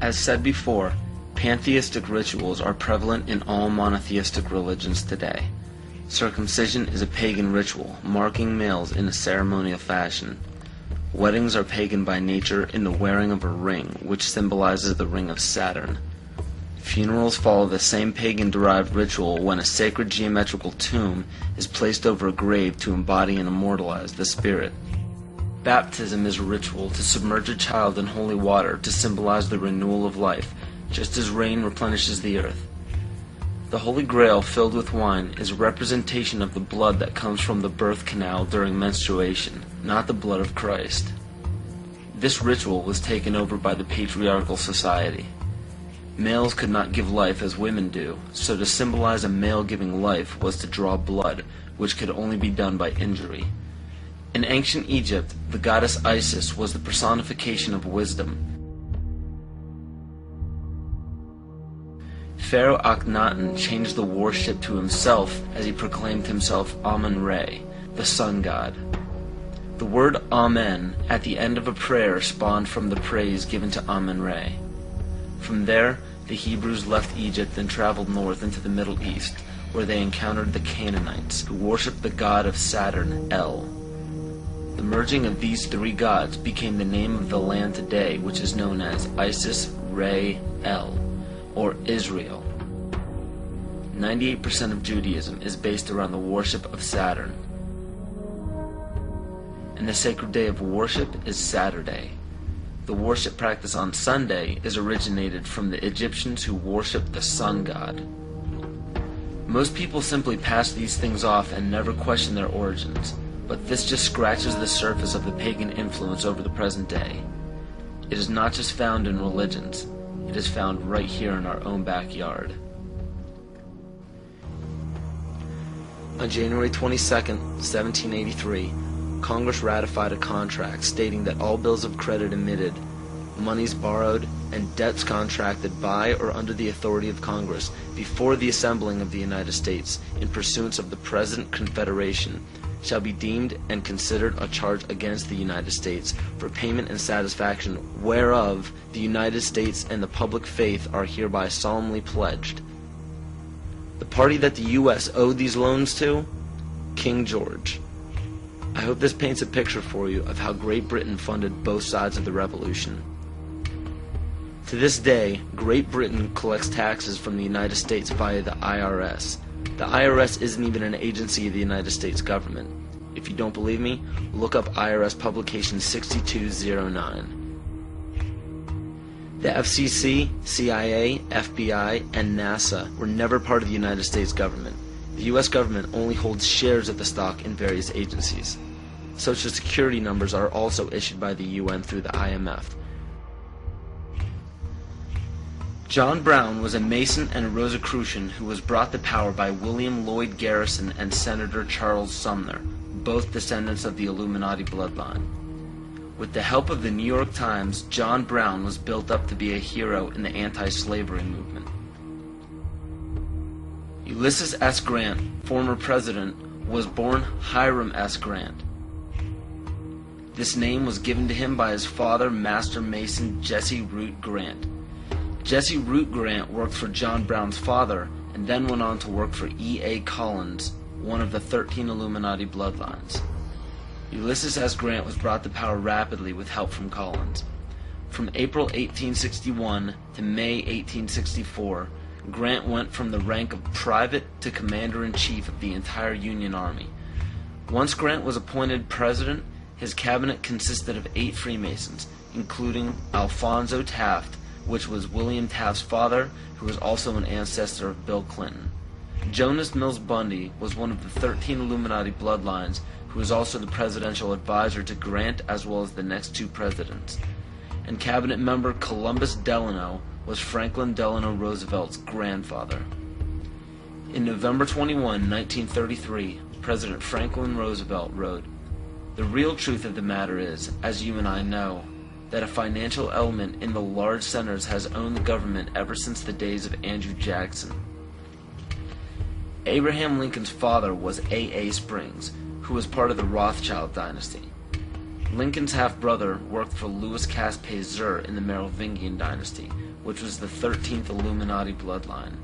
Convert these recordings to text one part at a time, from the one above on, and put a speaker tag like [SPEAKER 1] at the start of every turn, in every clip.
[SPEAKER 1] As said before, pantheistic rituals are prevalent in all monotheistic religions today. Circumcision is a pagan ritual, marking males in a ceremonial fashion. Weddings are pagan by nature in the wearing of a ring, which symbolizes the ring of Saturn. Funerals follow the same pagan-derived ritual when a sacred geometrical tomb is placed over a grave to embody and immortalize the spirit. Baptism is a ritual to submerge a child in holy water to symbolize the renewal of life, just as rain replenishes the earth. The Holy Grail filled with wine is a representation of the blood that comes from the birth canal during menstruation, not the blood of Christ. This ritual was taken over by the patriarchal society. Males could not give life as women do, so to symbolize a male giving life was to draw blood, which could only be done by injury. In ancient Egypt, the goddess Isis was the personification of wisdom. Pharaoh Akhenaten changed the worship to himself as he proclaimed himself Amun-Re, the sun god. The word Amen at the end of a prayer spawned from the praise given to Amun-Re. From there, the Hebrews left Egypt and traveled north into the Middle East, where they encountered the Canaanites, who worshipped the god of Saturn, El. The merging of these three gods became the name of the land today, which is known as Isis, Re, El, or Israel. 98% of Judaism is based around the worship of Saturn. And the sacred day of worship is Saturday. The worship practice on Sunday is originated from the Egyptians who worshipped the sun god. Most people simply pass these things off and never question their origins, but this just scratches the surface of the pagan influence over the present day. It is not just found in religions, it is found right here in our own backyard. On January 22, 1783, Congress ratified a contract stating that all bills of credit emitted, monies borrowed, and debts contracted by or under the authority of Congress before the assembling of the United States in pursuance of the present Confederation shall be deemed and considered a charge against the United States for payment and satisfaction whereof the United States and the public faith are hereby solemnly pledged. The party that the U.S. owed these loans to? King George. I hope this paints a picture for you of how Great Britain funded both sides of the Revolution. To this day, Great Britain collects taxes from the United States via the IRS. The IRS isn't even an agency of the United States government. If you don't believe me, look up IRS Publication 6209. The FCC, CIA, FBI, and NASA were never part of the United States government. The U.S. government only holds shares of the stock in various agencies. Social Security numbers are also issued by the UN through the IMF. John Brown was a Mason and a Rosicrucian who was brought to power by William Lloyd Garrison and Senator Charles Sumner, both descendants of the Illuminati bloodline. With the help of the New York Times, John Brown was built up to be a hero in the anti-slavery movement. Ulysses S. Grant, former president, was born Hiram S. Grant. This name was given to him by his father, Master Mason Jesse Root Grant. Jesse Root Grant worked for John Brown's father and then went on to work for E.A. Collins, one of the 13 Illuminati bloodlines. Ulysses S. Grant was brought to power rapidly with help from Collins. From April 1861 to May 1864, Grant went from the rank of private to commander-in-chief of the entire Union Army. Once Grant was appointed president, his cabinet consisted of 8 Freemasons, including Alphonso Taft, which was William Taft's father, who was also an ancestor of Bill Clinton. Jonas Mills Bundy was one of the 13 Illuminati bloodlines, who was also the presidential advisor to Grant as well as the next 2 presidents. And cabinet member Columbus Delano was Franklin Delano Roosevelt's grandfather. In November 21, 1933, President Franklin Roosevelt wrote, "The real truth of the matter is, as you and I know, that a financial element in the large centers has owned the government ever since the days of Andrew Jackson." Abraham Lincoln's father was A.A. Springs, who was part of the Rothschild dynasty. Lincoln's half-brother worked for Louis Cass Pasteur in the Merovingian dynasty, which was the 13th Illuminati bloodline.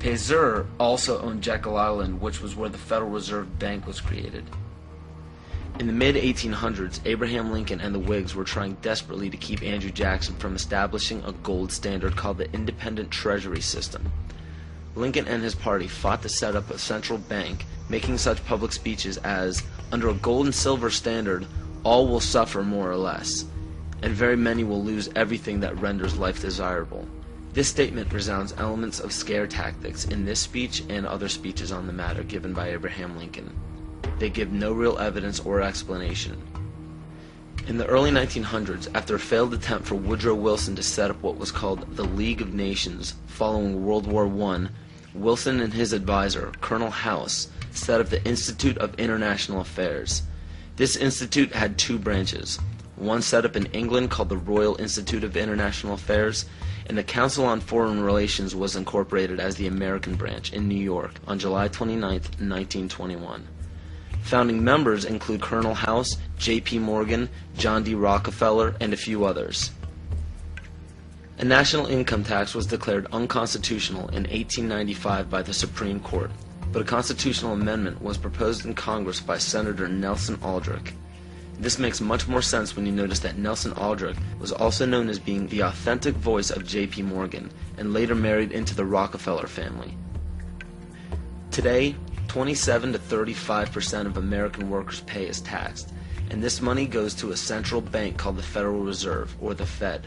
[SPEAKER 1] Pasteur also owned Jekyll Island, which was where the Federal Reserve Bank was created. In the mid-1800s, Abraham Lincoln and the Whigs were trying desperately to keep Andrew Jackson from establishing a gold standard called the Independent Treasury System. Lincoln and his party fought to set up a central bank, making such public speeches as, "Under a gold and silver standard, all will suffer more or less, and very many will lose everything that renders life desirable." This statement resounds elements of scare tactics in this speech and other speeches on the matter given by Abraham Lincoln. They give no real evidence or explanation. In the early 1900s, after a failed attempt for Woodrow Wilson to set up what was called the League of Nations following World War I, Wilson and his advisor, Colonel House, set up the Institute of International Affairs. This institute had two branches, one set up in England called the Royal Institute of International Affairs, and the Council on Foreign Relations was incorporated as the American branch in New York on July 29, 1921. Founding members include Colonel House, J.P. Morgan, John D. Rockefeller, and a few others. A national income tax was declared unconstitutional in 1895 by the Supreme Court, but a constitutional amendment was proposed in Congress by Senator Nelson Aldrich. This makes much more sense when you notice that Nelson Aldrich was also known as being the authentic voice of J.P. Morgan, and later married into the Rockefeller family. Today, 27 to 35% of American workers' pay is taxed, and this money goes to a central bank called the Federal Reserve, or the Fed.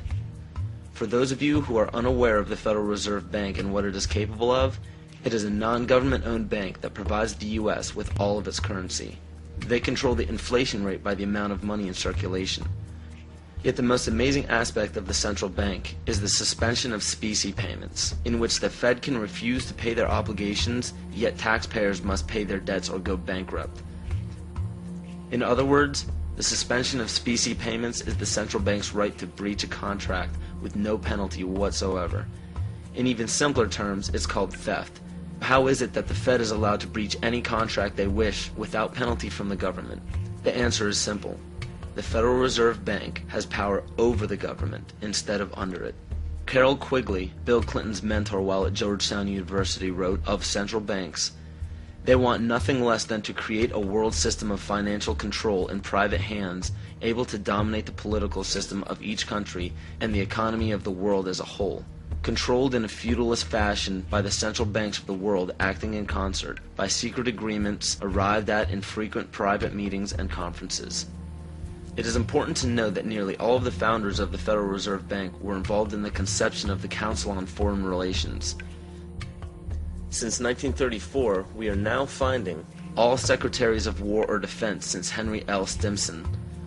[SPEAKER 1] For those of you who are unaware of the Federal Reserve Bank and what it is capable of, it is a non-government-owned bank that provides the U.S. with all of its currency. They control the inflation rate by the amount of money in circulation. Yet the most amazing aspect of the central bank is the suspension of specie payments, in which the Fed can refuse to pay their obligations, yet taxpayers must pay their debts or go bankrupt. In other words, the suspension of specie payments is the central bank's right to breach a contract with no penalty whatsoever. In even simpler terms, it's called theft. How is it that the Fed is allowed to breach any contract they wish without penalty from the government? The answer is simple. The Federal Reserve Bank has power over the government instead of under it. Carroll Quigley, Bill Clinton's mentor while at Georgetown University, wrote of central banks, "They want nothing less than to create a world system of financial control in private hands, able to dominate the political system of each country and the economy of the world as a whole, controlled in a feudalist fashion by the central banks of the world acting in concert, by secret agreements arrived at in frequent private meetings and conferences." It is important to note that nearly all of the founders of the Federal Reserve Bank were involved in the conception of the Council on Foreign Relations. Since 1934, we are now finding all Secretaries of War or Defense since Henry L. Stimson,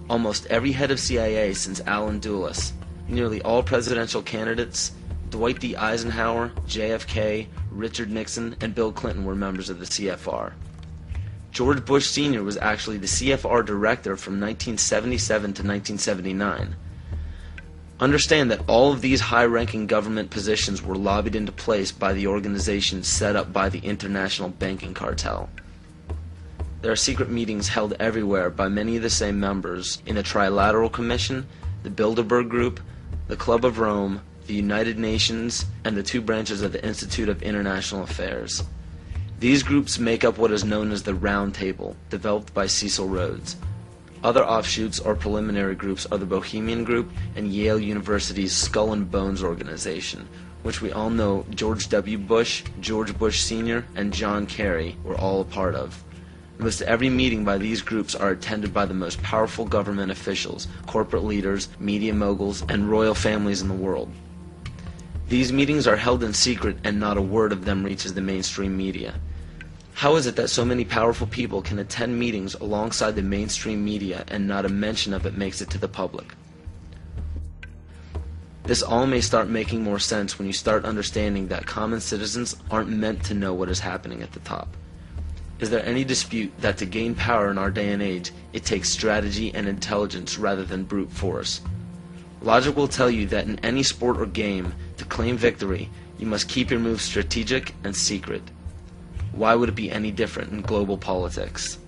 [SPEAKER 1] almost every head of CIA since Allen Dulles, nearly all presidential candidates, Dwight D. Eisenhower, JFK, Richard Nixon, and Bill Clinton were members of the CFR. George Bush Sr. was actually the CFR director from 1977 to 1979. Understand that all of these high-ranking government positions were lobbied into place by the organization set up by the international banking cartel. There are secret meetings held everywhere by many of the same members in the Trilateral Commission, the Bilderberg Group, the Club of Rome, the United Nations, and the two branches of the Institute of International Affairs. These groups make up what is known as the Round Table, developed by Cecil Rhodes. Other offshoots or preliminary groups are the Bohemian Group and Yale University's Skull and Bones organization, which we all know George W. Bush, George Bush Sr., and John Kerry were all a part of. Most every meeting by these groups are attended by the most powerful government officials, corporate leaders, media moguls, and royal families in the world. These meetings are held in secret and not a word of them reaches the mainstream media. How is it that so many powerful people can attend meetings alongside the mainstream media and not a mention of it makes it to the public? This all may start making more sense when you start understanding that common citizens aren't meant to know what is happening at the top. Is there any dispute that to gain power in our day and age, it takes strategy and intelligence rather than brute force? Logic will tell you that in any sport or game, to claim victory, you must keep your moves strategic and secret. Why would it be any different in global politics?